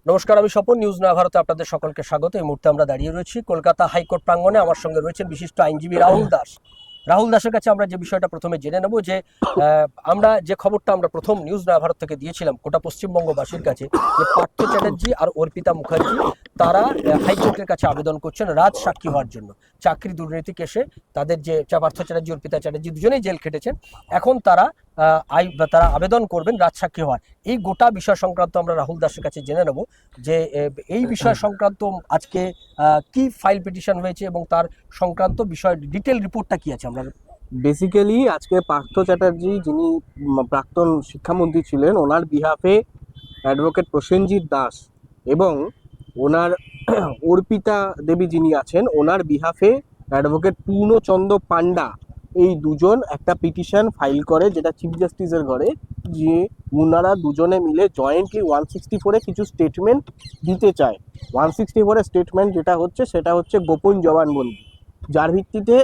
নমস্কার, আমি স্বপন। নিউজ নয়া ভারতে আপনাদের সকলকে স্বাগত। এই মুহূর্তে আমরা দাঁড়িয়ে রয়েছি কলকাতা হাইকোর্ট প্রাঙ্গণে। আমার সঙ্গে রয়েছেন বিশিষ্ট আইনজীবী রাহুল দাস। রাহুল দাসের কাছে আমরা যে বিষয়টা প্রথমে জেনে নেব যে আমরা যে খবরটা আমরা প্রথম নিউজ নয়া ভারত থেকে দিয়েছিলাম গোটা পশ্চিমবঙ্গবাসীর কাছে, যে পার্থ চ্যাটার্জি আর অর্পিতা মুখার্জি তারা হাইকোর্টের কাছে আবেদন করছেন রাজ সাক্ষী হওয়ার জন্য চাকরি দুর্নীতি কেসে। তাদের যে পার্থ চ্যাটার্জি অর্পিতা চ্যাটার্জি দুজনেই জেল খেটেছেন। এখন তারা তারা আবেদন করবেন রাজ সাক্ষী হওয়ার। এই গোটা বিষয় সংক্রান্ত আমরা রাহুল দাসের কাছে জেনে নেব যে এই বিষয় সংক্রান্ত আজকে কি ফাইল পিটিশন হয়েছে এবং তার সংক্রান্ত বিষয় ডিটেল রিপোর্টটা কি আছে। আমরা বেসিক্যালি আজকে পার্থ চ্যাটার্জি, যিনি প্রাক্তন শিক্ষামন্ত্রী ছিলেন, ওনার বিহাফে অ্যাডভোকেট প্রসেনজিৎ দাস এবং ওনার অর্পিতা দেবী যিনি আছেন, ওনার বিহাফে অ্যাডভোকেট পূর্ণচন্দ্র পান্ডা, এই দুজন একটা পিটিশন ফাইল করে, যেটা চিফ জাস্টিসের ঘরে, যে ওনারা দুজনে মিলে জয়েন্টলি 164-এ কিছু স্টেটমেন্ট দিতে চায়। 164-এর স্টেটমেন্ট যেটা হচ্ছে সেটা হচ্ছে গোপন জবানবন্দি, যার ভিত্তিতে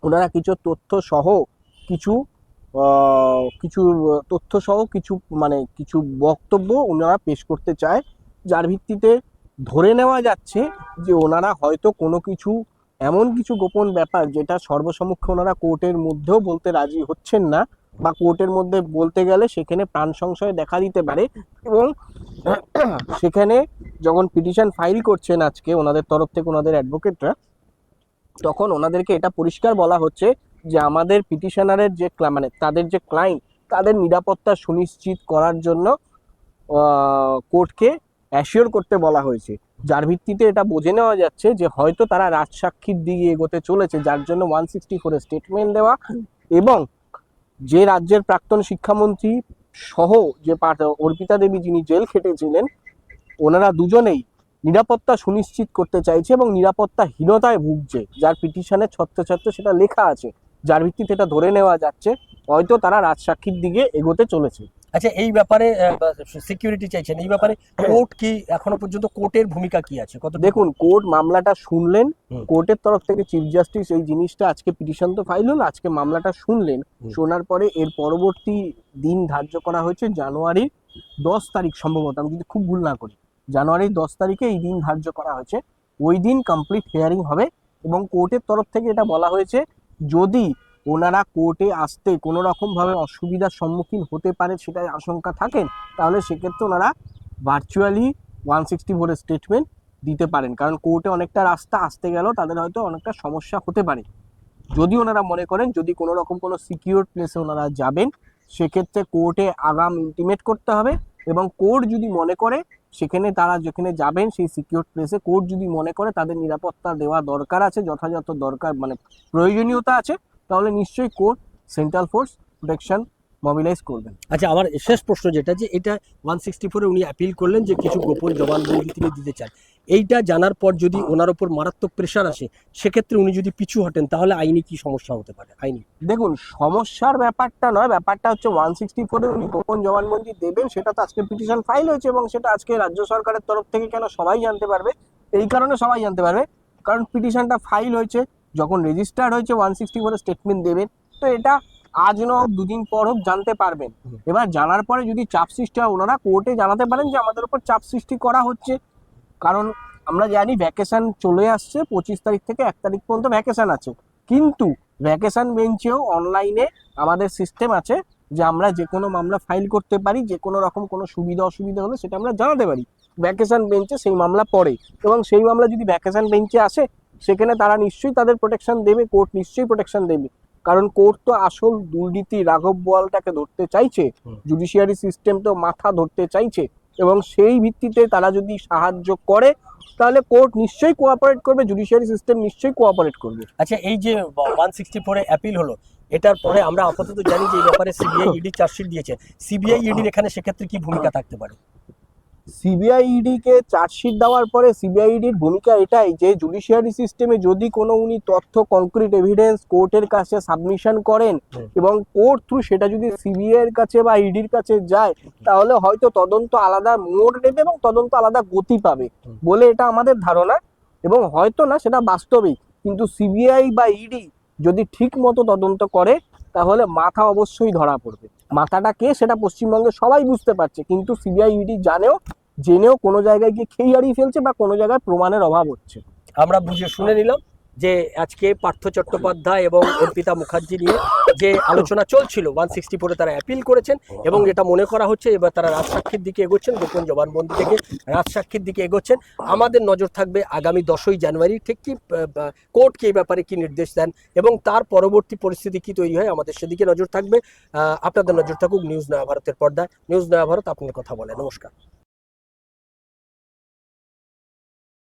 ওনারা কিছু তথ্য সহ কিছু কিছু তথ্য সহ কিছু কিছু বক্তব্য ওনারা পেশ করতে চায়, যার ভিত্তিতে ধরে নেওয়া যাচ্ছে যে ওনারা হয়তো কোনো কিছু এমন কিছু গোপন ব্যাপার যেটা সর্বসম্মুখে ওনারা কোর্টের মধ্যেও বলতে রাজি হচ্ছেন না, বা কোর্টের মধ্যে বলতে গেলে সেখানে প্রাণ সংশয় দেখা দিতে পারে। এবং সেখানে যখন পিটিশন ফাইল করছেন আজকে ওনাদের তরফ থেকে ওনাদের অ্যাডভোকেটরা, তখন ওনাদেরকে এটা পরিষ্কার বলা হচ্ছে যে আমাদের পিটিশনারের যে তাদের যে ক্লায়েন্ট, তাদের নিরাপত্তা সুনিশ্চিত করার জন্য কোর্টকে অ্যাসিওর করতে বলা হয়েছে, যার ভিত্তিতে এটা বুঝে নেওয়া যাচ্ছে যে হয়তো তারা রাজসাক্ষীর দিকে এগোতে চলেছে, যার জন্য 164-এ স্টেটমেন্ট দেওয়া। এবং যে রাজ্যের প্রাক্তন শিক্ষামন্ত্রী সহ যে অর্পিতা দেবী যিনি জেল খেটেছিলেন, ওনারা দুজনেই নিরাপত্তা সুনিশ্চিত করতে চাইছে এবং নিরাপত্তাহীনতায় ভুগছে, যার পিটিশনে ছত্রে ছত্রে সেটা লেখা আছে, যার ভিত্তিতে এটা ধরে নেওয়া যাচ্ছে হয়তো তারা রাজসাক্ষীর দিকে এগোতে চলেছে। আচ্ছা, এই ব্যাপারে সিকিউরিটি চাইছেন, এই ব্যাপারে কোর্ট কি এখনো পর্যন্ত কোর্টের ভূমিকা কি আছে? দেখুন, কোর্ট মামলাটা শুনলেন, কোর্টের তরফ থেকে চিফ জাস্টিস এই জিনিসটা, আজকে পিটিশন তো ফাইল হলো, আজকে মামলাটা শুনলেন। শোনার পরে এর পরবর্তী দিন ধার্য করা হয়েছে জানুয়ারির 10 তারিখ, সম্ভবত আমি যদি খুব ভুল না করি, জানুয়ারির 10 তারিখে এই দিন ধার্য করা হয়েছে। ওই দিন কমপ্লিট হিয়ারিং হবে এবং কোর্টের তরফ থেকে এটা বলা হয়েছে যদি ওনারা কোর্টে আসতে কোনো রকমভাবে অসুবিধার সম্মুখীন হতে পারে সেটাই আশঙ্কা থাকেন, তাহলে সেক্ষেত্রে ওনারা ভার্চুয়ালি 164-এর স্টেটমেন্ট দিতে পারেন, কারণ কোর্টে অনেকটা রাস্তা আসতে গেলেও তাদের হয়তো অনেকটা সমস্যা হতে পারে। যদি ওনারা মনে করেন যদি কোনো রকম কোনো সিকিউর প্লেসে ওনারা যাবেন, সেক্ষেত্রে কোর্টে আগাম ইন্টিমেট করতে হবে। এবং কোর্ট যদি মনে করে সেখানে তারা যেখানে যাবেন সেই সিকিউর প্লেসে, কোর্ট যদি মনে করে তাদের নিরাপত্তা দেওয়া দরকার আছে, যথাযথ দরকার প্রয়োজনীয়তা আছে, তাহলে নিশ্চয়ই court central force protection mobilise করবেন। আচ্ছা, আমার শেষ প্রশ্ন যেটা, যে এটা 164-এ উনি অ্যাপিল করলেন যে কিছু গোপন জবানবন্দি তিনি দিতে চান, এইটা জানার পর যদি ওনার ওপর মারাত্মক প্রেশার আসে, সেক্ষেত্রে উনি যদি পিছু হটেন, তাহলে আইনি কি সমস্যা হতে পারে? আইনি দেখুন, সমস্যার ব্যাপারটা নয়, ব্যাপারটা হচ্ছে 164-এ উনি গোপন জবানবন্দি দেবেন, সেটা তো আজকে পিটিশন ফাইল হয়েছে এবং সেটা আজকে রাজ্য সরকারের তরফ থেকে কেন সবাই জানতে পারবে, এই কারণে সবাই জানতে পারবে কারণ পিটিশনটা ফাইল হয়েছে, যখন রেজিস্টার্ড হয়েছে 164-এ স্টেটমেন্ট দেবেন, তো এটা আজ না হোক দুদিন পর হোক জানতে পারবেন। এবার জানার পরে যদি চাপ সৃষ্টি হয়, ওনারা কোর্টে জানাতে পারেন যে আমাদের উপর চাপ সৃষ্টি করা হচ্ছে, কারণ আমরা জানি ভ্যাকেশন চলে আসছে, 25 তারিখ থেকে 1 তারিখ পর্যন্ত ভ্যাকেশন আছে, কিন্তু ভ্যাকেশন বেঞ্চেও অনলাইনে আমাদের সিস্টেম আছে যে আমরা যে কোনো মামলা ফাইল করতে পারি, যে কোনো রকম কোনো সুবিধা অসুবিধা হলে সেটা আমরা জানাতে পারি। ভ্যাকেশন বেঞ্চে সেই মামলা পড়ে এবং সেই মামলা যদি ভ্যাকেশন বেঞ্চে আসে, সেখানে তারা নিশ্চয়ই তাদের প্রোটেকশন দেবে, কোর্ট নিশ্চয়ই প্রোটেকশন দেবে, কারণ কোর্ট তো আসল দুর্নীতি রাঘব বোয়ালটাকে ধরতে চাইছে, জুডিশিয়ারি সিস্টেম তো মাথা ধরতে চাইছে, এবং সেই ভিত্তিতে তারা যদি সাহায্য করে তাহলে কোর্ট নিশ্চয়ই কোঅপারেট করবে, জুডিশিয়ারি সিস্টেম নিশ্চয়ই কোঅপারেট করবে। আচ্ছা, এই যে 164-এ অ্যাপিল হলো, এটার পরে আমরা আপাতত জানি যে এই ব্যাপারে সিবিআই ইডি চার্জশিট দিয়েছে। সিবিআই ইডির এখানে সেক্ষেত্রে কি ভূমিকা থাকতে পারে? সিবিআই ইডিকে চার্জশিট দেওয়ার পরে সিবিআই ইডির ভূমিকা এটাই যে জুডিশিয়ারি সিস্টেমে যদি কোনো উনি তথ্য, কনক্রিট এভিডেন্স কোর্টের কাছে সাবমিশন করেন এবং কোর্ট থ্রু সেটা যদি সিবিআই এর কাছে বা ইডির কাছে যায়, তাহলে হয়তো তদন্ত আলাদা মোড় নেবে এবং তদন্ত আলাদা গতি পাবে বলে এটা আমাদের ধারণা, এবং হয়তো না সেটা বাস্তবিক, কিন্তু সিবিআই বা ইডি যদি ঠিক মতো তদন্ত করে তাহলে মাথা অবশ্যই ধরা পড়বে। মাথাটা কে সেটা পশ্চিমবঙ্গে সবাই বুঝতে পারছে, কিন্তু সিবিআই ইডি জানেও জেনেও কোনো জায়গায় গিয়ে খেই হারিয়ে ফেলছে বা কোনো জায়গায় প্রমাণের অভাব হচ্ছে। আমরা বুঝে শুনে নিলাম যে আজকে পার্থ চট্টোপাধ্যায় এবং অর্পিতা মুখার্জি নিয়ে যে আলোচনা চলছিল 164 তারা অ্যাপিল করেছেন এবং এটা মনে করা হচ্ছে এবার তারা রাজসাক্ষীর দিকে এগোচ্ছেন, গোপন জবানবন্দি থেকে রাজসাক্ষীর দিকে এগোচ্ছেন। আমাদের নজর থাকবে আগামী 10ই জানুয়ারি ঠিক কি কোর্ট কি এই ব্যাপারে কি নির্দেশ দেন এবং তার পরবর্তী পরিস্থিতি কি তৈরি হয় আমাদের সেদিকে নজর থাকবে। আপনাদের নজর থাকুক নিউজ নয়া ভারতের পর্দায়। নিউজ নয়া ভারত, আপনার কথা বলে। নমস্কার।